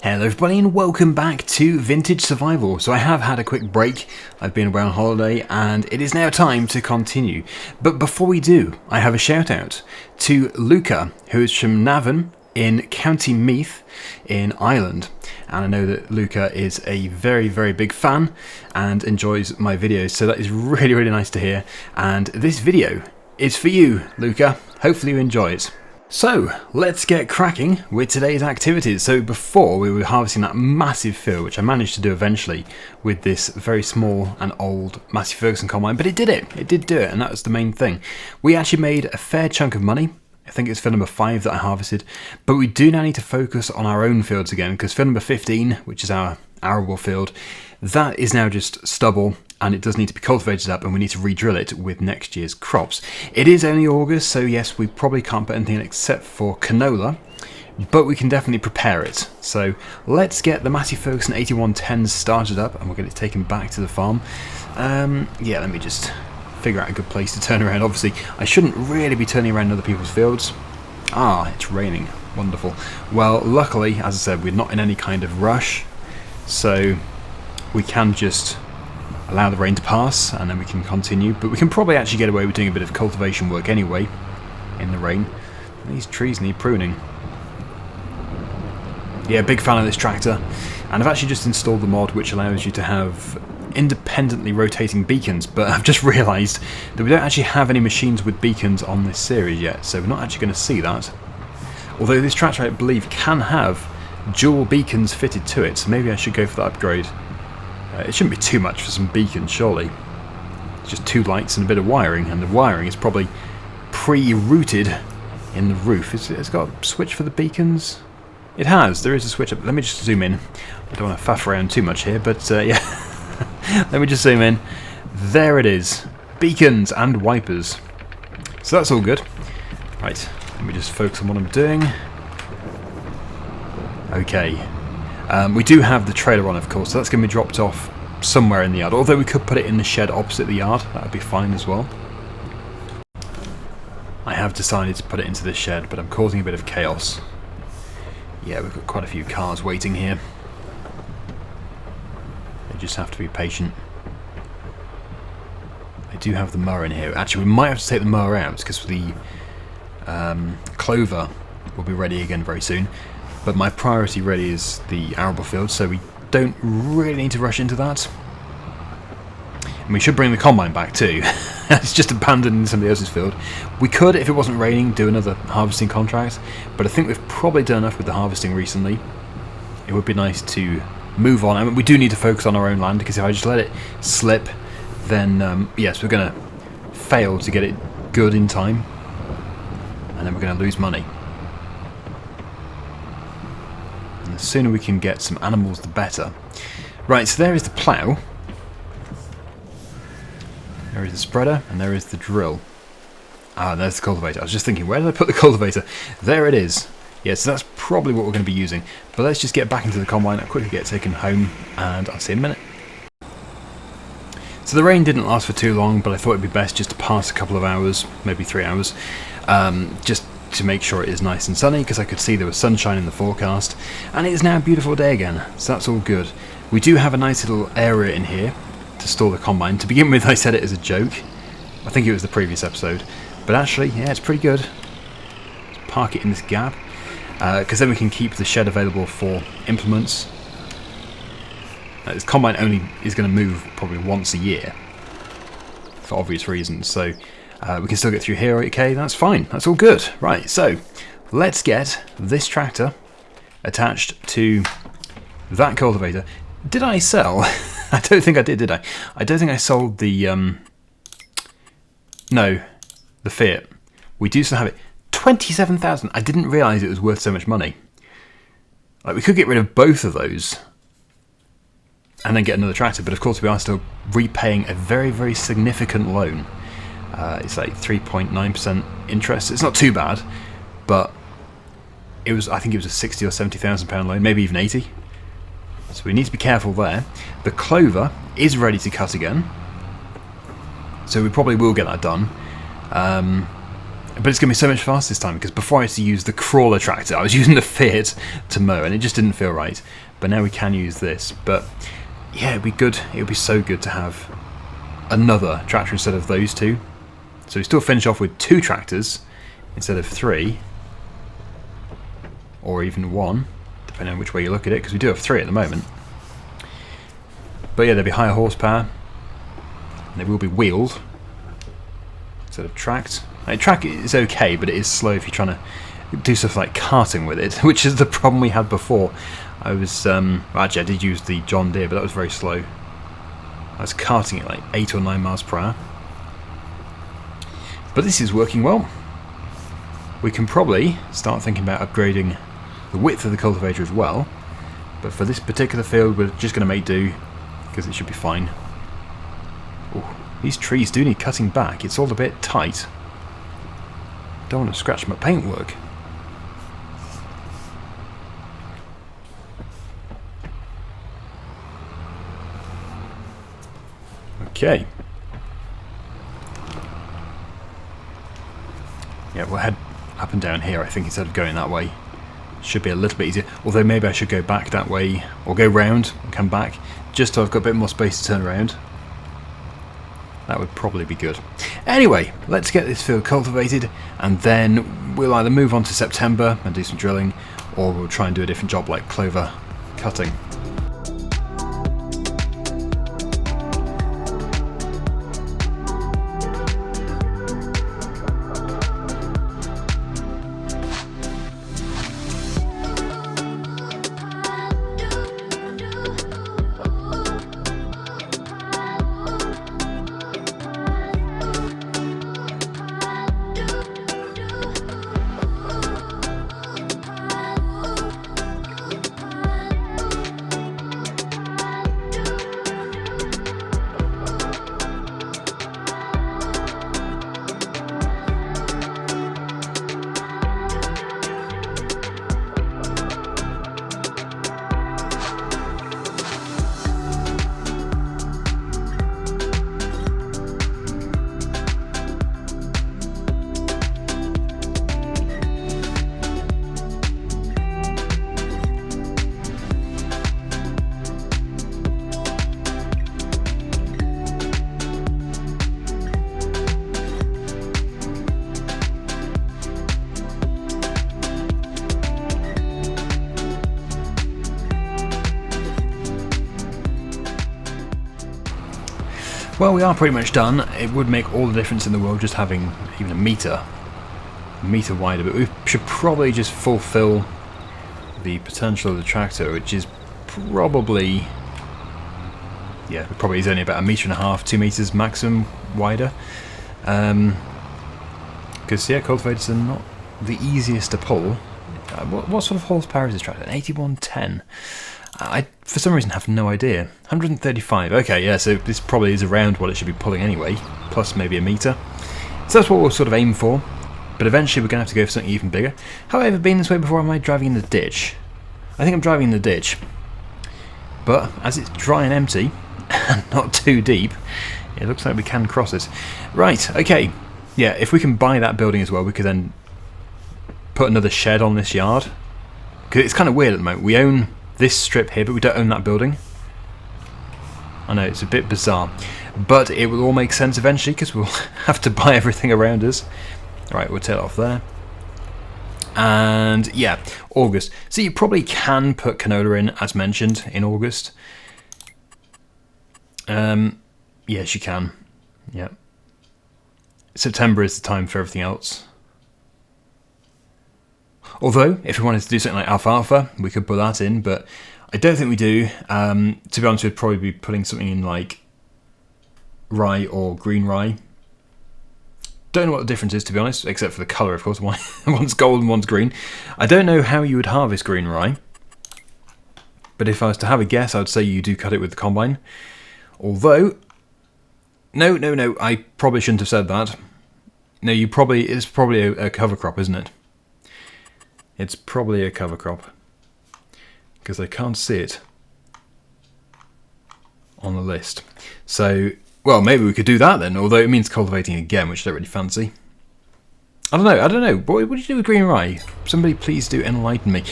Hello everybody and welcome back to Vintage Survival. So I have had a quick break, I've been away on holiday and it is now time to continue. But before we do, I have a shout out to Luca, who is from Navan in County Meath in Ireland. And I know that Luca is a very big fan and enjoys my videos, so that is really nice to hear. And this video is for you, Luca. Hopefully you enjoy it. So, let's get cracking with today's activities. So before we were harvesting that massive field, which I managed to do eventually with this very small and old Massey Ferguson combine, but it did do it, and that was the main thing. We actually made a fair chunk of money. I think it's field number 5 that I harvested, but we do now need to focus on our own fields again, because field number 15, which is our arable field, that is now just stubble, and it does need to be cultivated up, and we need to re-drill it with next year's crops. It is only August, so yes, we probably can't put anything in except for canola, but we can definitely prepare it. So let's get the Massey Ferguson 8110 started up, and we'll get it taken back to the farm. Yeah, let me just figure out a good place to turn around. Obviously, I shouldn't really be turning around other people's fields. Ah, it's raining. Wonderful. Well, luckily, as I said, we're not in any kind of rush, so we can just allow the rain to pass and then we can continue, but we can probably actually get away with doing a bit of cultivation work anyway in the rain. These trees need pruning. Yeah, big fan of this tractor, and I've actually just installed the mod which allows you to have independently rotating beacons, but I've just realised that we don't actually have any machines with beacons on this series yet, so we're not actually going to see that. Although this tractor, I believe, can have dual beacons fitted to it, so maybe I should go for that upgrade. It shouldn't be too much for some beacons, surely. It's just 2 lights and a bit of wiring, and the wiring is probably pre-routed in the roof. It's got a switch for the beacons? It has, there is a switch up. Let me just zoom in. I don't want to faff around too much here, but yeah. Let me just zoom in. There it is. Beacons and wipers. So that's all good. Right, let me just focus on what I'm doing. Okay. We do have the trailer on, of course, so that's going to be dropped off somewhere in the yard. Although we could put it in the shed opposite the yard, that would be fine as well. I have decided to put it into this shed, but I'm causing a bit of chaos. Yeah, we've got quite a few cars waiting here. They just have to be patient. I do have the mower in here. Actually, we might have to take the mower out, because the clover will be ready again very soon. But my priority really is the arable field, so we don't really need to rush into that. And we should bring the combine back too. It's just abandoned in somebody else's field. We could, if it wasn't raining, do another harvesting contract, but I think we've probably done enough with the harvesting recently. It would be nice to move on. I mean, we do need to focus on our own land, because if I just let it slip, then yes, we're going to fail to get it good in time, and then we're going to lose money. The sooner we can get some animals, the better. Right, so there is the plough. There is the spreader, and there is the drill. Ah, there's the cultivator. I was just thinking, where did I put the cultivator? There it is. Yeah, so that's probably what we're going to be using. But let's just get back into the combine. I'll quickly get taken home, and I'll see you in a minute. So the rain didn't last for too long, but I thought it'd be best just to pass a couple of hours, maybe 3 hours, just to make sure it is nice and sunny, because I could see there was sunshine in the forecast, and it is now a beautiful day again, so that's all good. We do have a nice little area in here to store the combine. To begin with, I said it as a joke. I think it was the previous episode, but actually, yeah, it's pretty good. Let's park it in this gap, because then we can keep the shed available for implements. This combine only is going to move probably once a year, for obvious reasons, so we can still get through here, okay, that's fine, that's all good. Right, so let's get this tractor attached to that cultivator. Did I sell? I don't think I did I? I don't think I sold the, no, the Fiat. We do still have it. 27,000, I didn't realise it was worth so much money. Like, we could get rid of both of those and then get another tractor, but of course we are still repaying a very significant loan. It's like 3.9% interest. It's not too bad, but it was, I think it was a 60 or 70,000 pound loan, maybe even 80. So we need to be careful there. The clover is ready to cut again, so we probably will get that done. But it's going to be so much faster this time, because before I used to use the crawler tractor, I was using the Fiat to mow, and it just didn't feel right. But now we can use this. But yeah, it'd be good. It would be so good to have another tractor instead of those two. So we still finish off with 2 tractors instead of 3, or even 1, depending on which way you look at it, because we do have 3 at the moment. But yeah, there'll be higher horsepower, and they will be wheeled instead of tracked. Track is okay, but it is slow if you're trying to do stuff like karting with it, which is the problem we had before. I was, well, actually I did use the John Deere, but that was very slow. I was karting at like 8 or 9 miles per hour. But this is working well. We can probably start thinking about upgrading the width of the cultivator as well, but for this particular field we're just going to make do, because it should be fine. Ooh, these trees do need cutting back, it's all a bit tight. Don't want to scratch my paintwork. Okay. Yeah, we'll head up and down here, I think, instead of going that way. Should be a little bit easier. Although maybe I should go back that way, or go round and come back, just so I've got a bit more space to turn around. That would probably be good. Anyway, let's get this field cultivated, and then we'll either move on to September and do some drilling, or we'll try and do a different job like clover cutting. Well, we are pretty much done. It would make all the difference in the world just having even a metre wider, but we should probably just fulfill the potential of the tractor, which is probably, yeah, it probably is only about 1.5 meters, 2 meters maximum wider. Because yeah, cultivators are not the easiest to pull. What sort of horsepower is this tractor? An 8110. I, for some reason, have no idea. 135. Okay, yeah, so this probably is around what it should be pulling anyway, plus maybe 1 meter. So that's what we'll sort of aim for. But eventually we're going to have to go for something even bigger. Have I ever been this way before, or am I driving in the ditch? I think I'm driving in the ditch. But as it's dry and empty, and not too deep, it looks like we can cross it. Right, okay. Yeah, if we can buy that building as well, we could then put another shed on this yard. Because it's kind of weird at the moment. We own this strip here, but we don't own that building. I know, it's a bit bizarre. But it will all make sense eventually, because we'll have to buy everything around us. Alright, we'll tail off there. And yeah, August. So you probably can put canola in, as mentioned, in August. Yes, you can. Yeah. September is the time for everything else. Although, if we wanted to do something like alfalfa, we could put that in, but I don't think we do. To be honest, we'd probably be putting something in like rye or green rye. Don't know what the difference is, to be honest, except for the colour, of course. One's gold and one's green. I don't know how you would harvest green rye, but if I was to have a guess, I would say you do cut it with the combine. Although, no, I probably shouldn't have said that. No, it's probably a cover crop, isn't it? It's probably a cover crop, because I can't see it on the list. So, well, maybe we could do that then, although it means cultivating again, which I don't really fancy. I don't know. What did you do with green rye? Somebody please do enlighten me.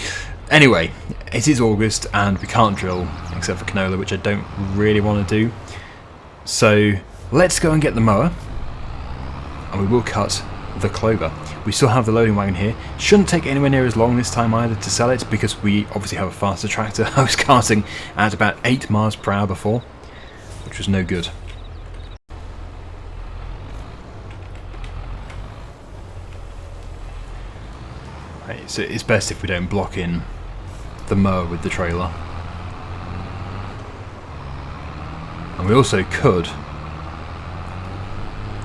Anyway, it is August and we can't drill except for canola, which I don't really want to do. So let's go and get the mower and we will cut the clover. We still have the loading wagon here. Shouldn't take anywhere near as long this time either to sell it because we obviously have a faster tractor. I was carting at about 8 miles per hour before, which was no good. Right, so it's best if we don't block in the mower with the trailer. And we also could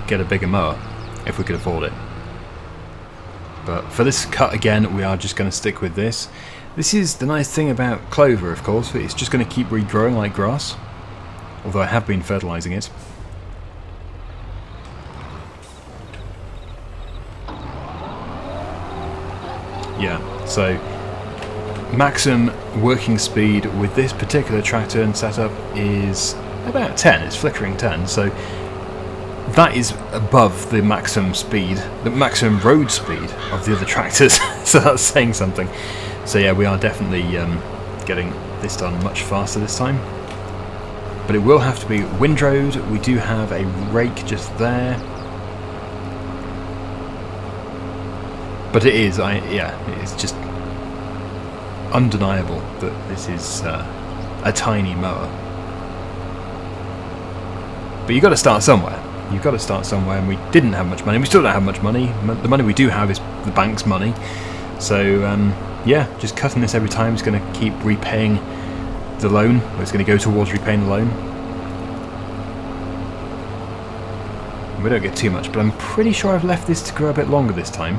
get a bigger mower if we could afford it. But for this cut again, we are just going to stick with this. This is the nice thing about clover, of course, it's just going to keep regrowing like grass. Although I have been fertilising it. Yeah, so maximum working speed with this particular tractor and setup is about 10, it's flickering 10, so that is above the maximum speed, the maximum road speed of the other tractors, so that's saying something. So yeah, we are definitely getting this done much faster this time. But it will have to be windrowed. We do have a rake just there. But it is, it's just undeniable that this is a tiny mower. But you've got to start somewhere. You've got to start somewhere, and we didn't have much money. We still don't have much money. The money we do have is the bank's money. So, yeah, just cutting this every time is going to keep repaying the loan. It's going to go towards repaying the loan. And we don't get too much, but I'm pretty sure I've left this to grow a bit longer this time.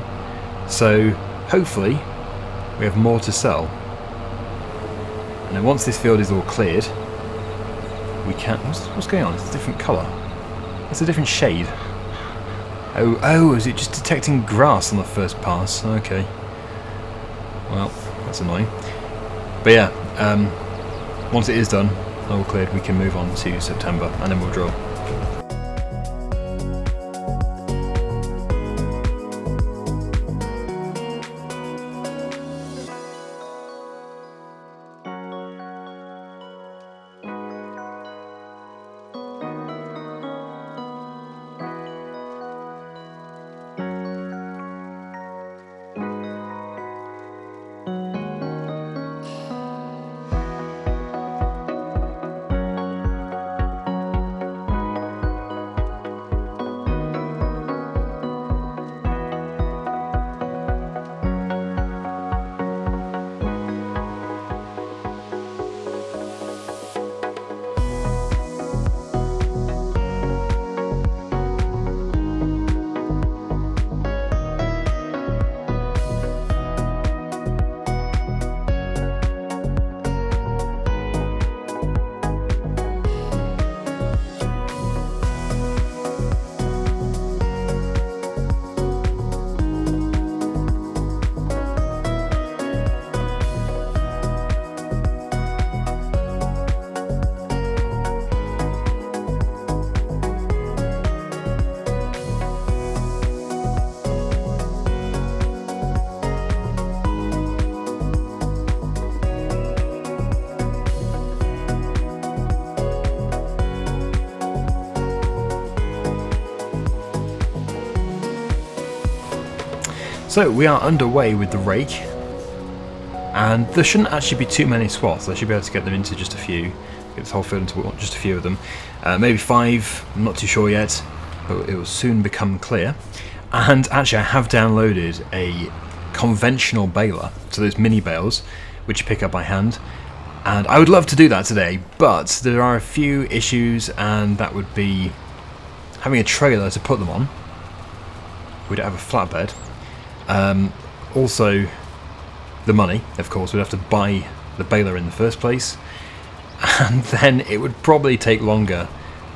So, hopefully, we have more to sell. And then once this field is all cleared, we can... What's going on? It's a different colour. It's a different shade. Oh, is it just detecting grass on the first pass? Okay. Well, that's annoying. But yeah, once it is done, all cleared, we can move on to September, and then we'll drill. So we are underway with the rake, and there shouldn't actually be too many swaths. I should be able to get them into just a few, get this whole field into just a few of them. Maybe 5, I'm not too sure yet, but it will soon become clear. And actually I have downloaded a conventional baler, so those mini bales, which you pick up by hand. And I would love to do that today, but there are a few issues, and that would be having a trailer to put them on. We don't have a flatbed. Also, the money, of course, we'd have to buy the baler in the first place, and then it would probably take longer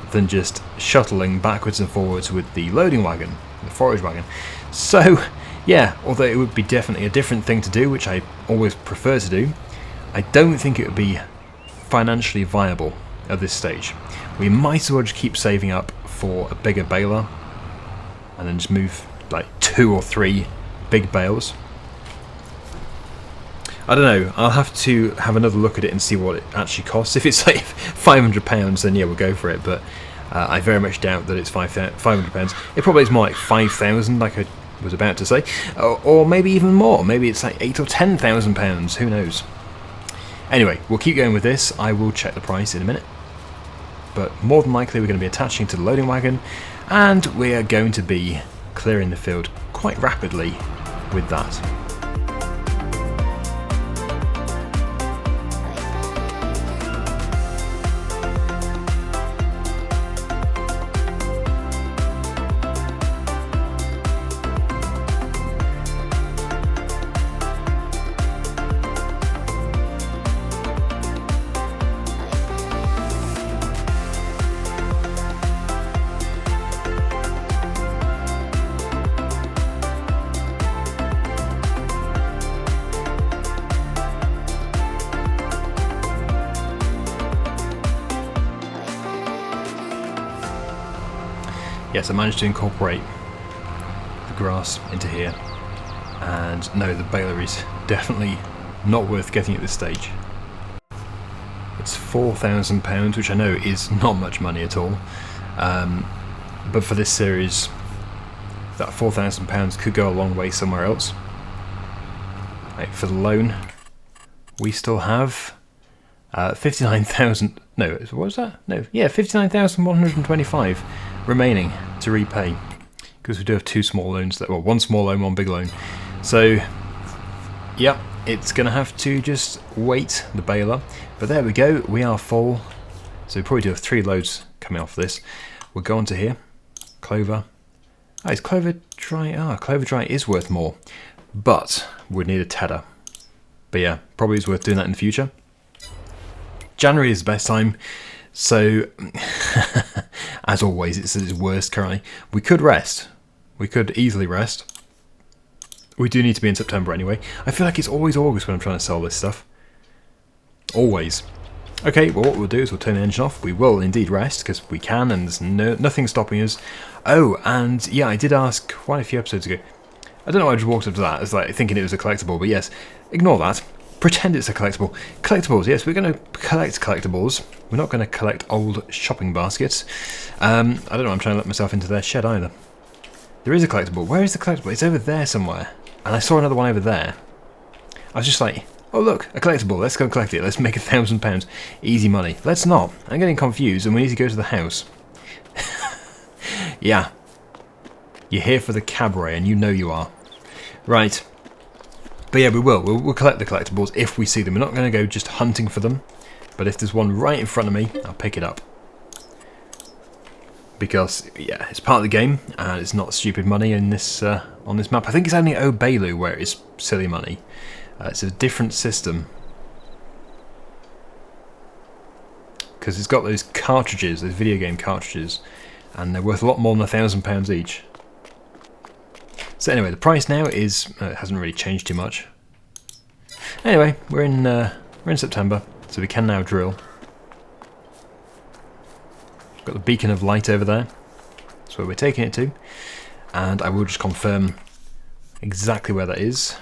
than just shuttling backwards and forwards with the loading wagon, the forage wagon. So, yeah, although it would be definitely a different thing to do, which I always prefer to do, I don't think it would be financially viable at this stage. We might as well just keep saving up for a bigger baler, and then just move, like, 2 or 3 big bales. I don't know, I'll have to have another look at it and see what it actually costs. If it's like £500, then yeah, we'll go for it, but I very much doubt that it's £500. It probably is more like 5,000, like I was about to say, or maybe even more. Maybe it's like £8,000 or £10,000, who knows. Anyway, we'll keep going with this. I will check the price in a minute, but more than likely we're going to be attaching to the loading wagon, and we are going to be clearing the field quite rapidly with that. Yes, I managed to incorporate the grass into here, and no, the baler is definitely not worth getting at this stage. It's £4,000, which I know is not much money at all, but for this series, that £4,000 could go a long way somewhere else. Right, for the loan, we still have 59,000. No, what was that? No, yeah, 59,125 remaining to repay, because we do have 2 small loans. Well, 1 small loan, 1 big loan. So, yeah, it's going to have to just wait the baler. But there we go, we are full. So we probably do have 3 loads coming off this. We'll go on to here. Clover. Oh, is Clover Dry? Ah, Clover Dry is worth more, but we'd need a tedder. But yeah, probably is worth doing that in the future. January is the best time, so as always, it's at its worst currently. We could rest. We could easily rest. We do need to be in September anyway. I feel like it's always August when I'm trying to sell this stuff. Always. Okay, well what we'll do is we'll turn the engine off. We will indeed rest, because we can, and there's nothing stopping us. Oh, and yeah, I did ask quite a few episodes ago. I don't know why I just walked up to that. It's like thinking it was a collectible, but yes, ignore that. Pretend it's a collectible. Collectibles, yes, we're going to collect collectibles. We're not going to collect old shopping baskets. I don't know, I'm trying to let myself into their shed either. There is a collectible. Where is the collectible? It's over there somewhere. And I saw another one over there. I was just like, oh look, a collectible, let's go collect it. Let's make £1,000. Easy money. Let's not. I'm getting confused and we need to go to the house. Yeah. You're here for the cabaret and you know you are. Right. But yeah, we'll collect the collectibles if we see them. We're not going to go just hunting for them, but if there's one right in front of me, I'll pick it up. Because, yeah, it's part of the game, and it's not stupid money in this on this map. I think it's only Obelu where it's silly money. It's a different system. Because it's got those cartridges, those video game cartridges, and they're worth a lot more than £1,000 each. So anyway, the price now is it hasn't really changed too much. Anyway, we're in September, so we can now drill. Got the beacon of light over there. That's where we're taking it to, and I will just confirm exactly where that is.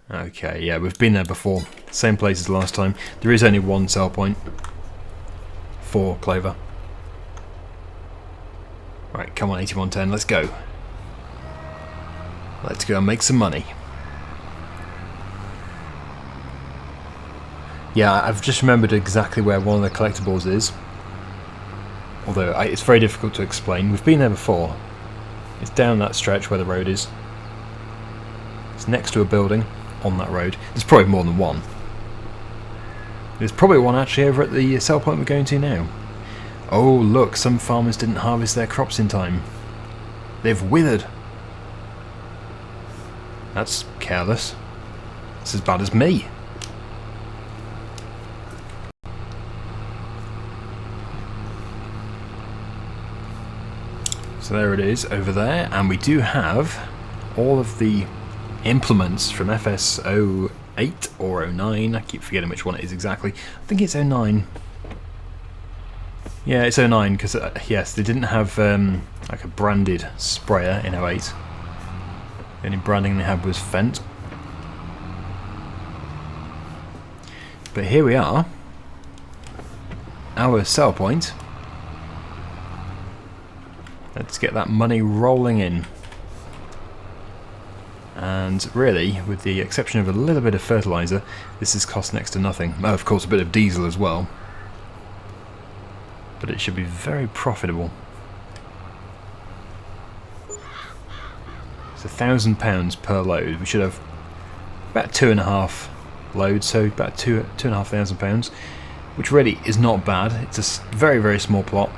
Okay, yeah, we've been there before. Same place as last time. There is only 1 sell point for Clover. Right, come on 8110, let's go. Let's go and make some money. Yeah, I've just remembered exactly where one of the collectibles is. Although it's very difficult to explain. We've been there before. It's down that stretch where the road is. It's next to a building on that road. There's probably more than one. There's probably one actually over at the sell point we're going to now. Oh look, some farmers didn't harvest their crops in time. They've withered. That's careless. It's as bad as me. So there it is over there, and we do have all of the implements from FS08 or 09. I keep forgetting which one it is exactly. I think it's 09. Yeah, it's 09 because yes, they didn't have like a branded sprayer in '08. The only branding they had was Fendt. But here we are, our sell point. Let's get that money rolling in. And really, with the exception of a little bit of fertiliser, this has cost next to nothing. Oh, of course, a bit of diesel as well. But it should be very profitable. It's £1,000 per load. We should have about 2.5 loads, so about £2,500, which really is not bad. It's a very, very small plot,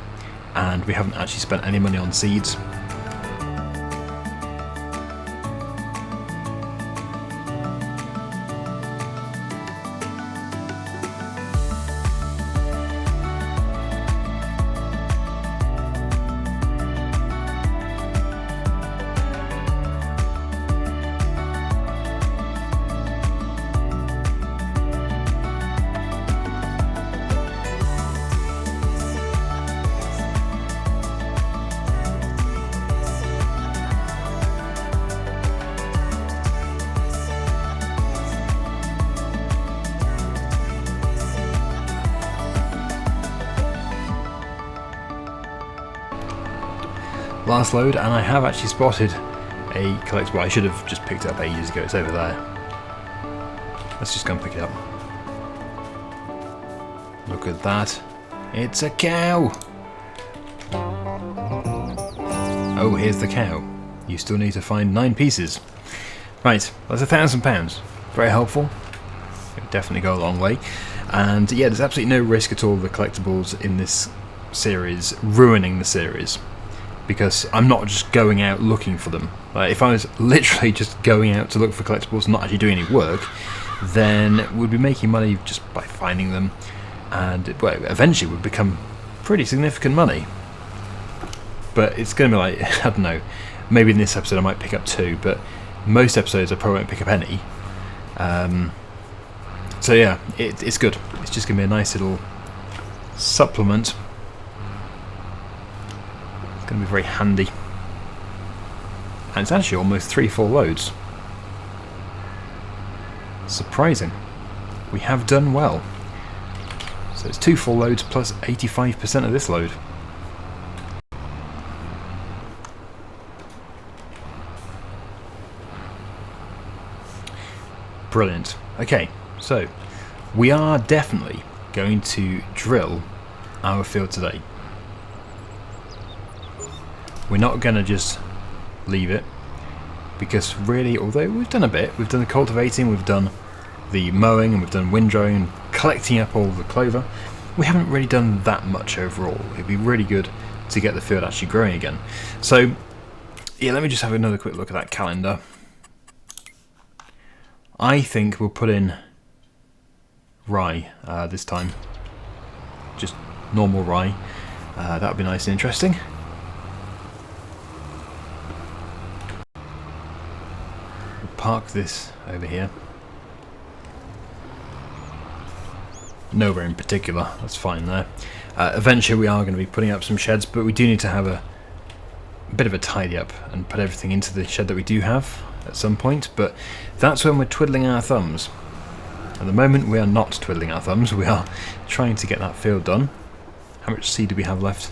and we haven't actually spent any money on seeds. Last load, and I have actually spotted a collectible. I should have just picked it up ages ago. It's over there. Let's just go and pick it up. Look at that. It's a cow! Oh, here's the cow. You still need to find 9 pieces. Right, that's £1,000. Very helpful. It'll definitely go a long way. And yeah, there's absolutely no risk at all of the collectibles in this series ruining the series, because I'm not just going out looking for them. If I was literally just going out to look for collectibles and not actually doing any work, then we'd be making money just by finding them, and well, eventually would become pretty significant money. But it's going to be like, I don't know, maybe in this episode I might pick up 2, but most episodes I probably won't pick up any. So yeah, it's good. It's just going to be a nice little supplement. Going to be very handy, and it's actually almost 3 full loads. Surprising. We have done well. So it's 2 full loads plus 85% of this load. Brilliant. Okay, so we are definitely going to drill our field today. We're not going to just leave it, because really, although we've done a bit, we've done the cultivating, we've done the mowing, and we've done windrowing and collecting up all the clover, we haven't really done that much overall. It'd be really good to get the field actually growing again. So yeah, let me just have another quick look at that calendar. I think we'll put in rye this time, just normal rye. That would be nice and interesting. Park this over here. Nowhere in particular, that's fine there. Eventually we are going to be putting up some sheds, but we do need to have a bit of a tidy up and put everything into the shed that we do have at some point, but that's when we're twiddling our thumbs. At the moment we are not twiddling our thumbs, we are trying to get that field done. How much seed do we have left?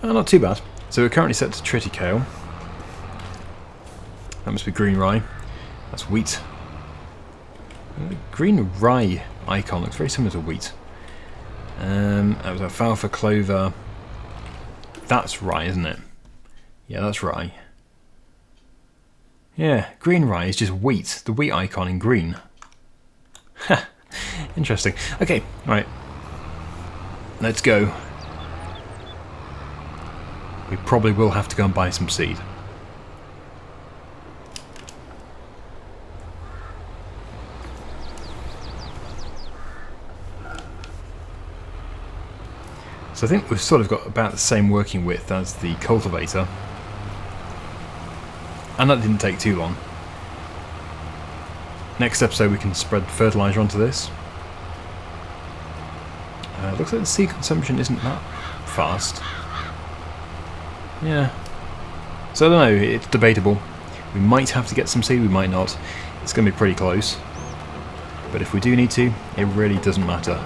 Not too bad. So we're currently set to triticale. That must be green rye. That's wheat. The green rye icon looks very similar to wheat. That was alfalfa, clover. That's rye, isn't it? Yeah, that's rye. Yeah, green rye is just wheat. The wheat icon in green. Ha! Interesting. Okay, right. Let's go. We probably will have to go and buy some seed. So I think we've sort of got about the same working width as the cultivator. And that didn't take too long. Next episode we can spread fertiliser onto this. Looks like the seed consumption isn't that fast. Yeah. So I don't know, it's debatable. We might have to get some seed, we might not. It's going to be pretty close. But if we do need to, it really doesn't matter.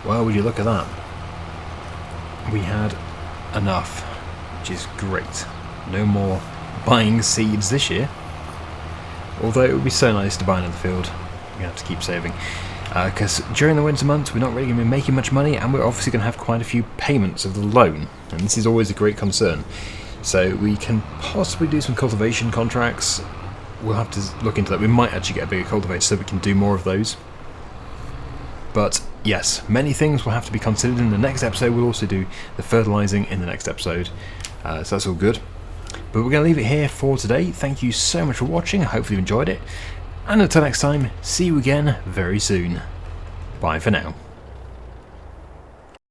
Well, would you look at that? We had enough, which is great. No more buying seeds this year. Although it would be so nice to buy another field. We're going to have to keep saving. Because during the winter months we're not really going to be making much money, and we're obviously going to have quite a few payments of the loan. And this is always a great concern. So we can possibly do some cultivation contracts. We'll have to look into that. We might actually get a bigger cultivator so we can do more of those. But yes, many things will have to be considered in the next episode. We'll also do the fertilising in the next episode. So that's all good. But we're going to leave it here for today. Thank you so much for watching. I hope you enjoyed it. And until next time, see you again very soon. Bye for now.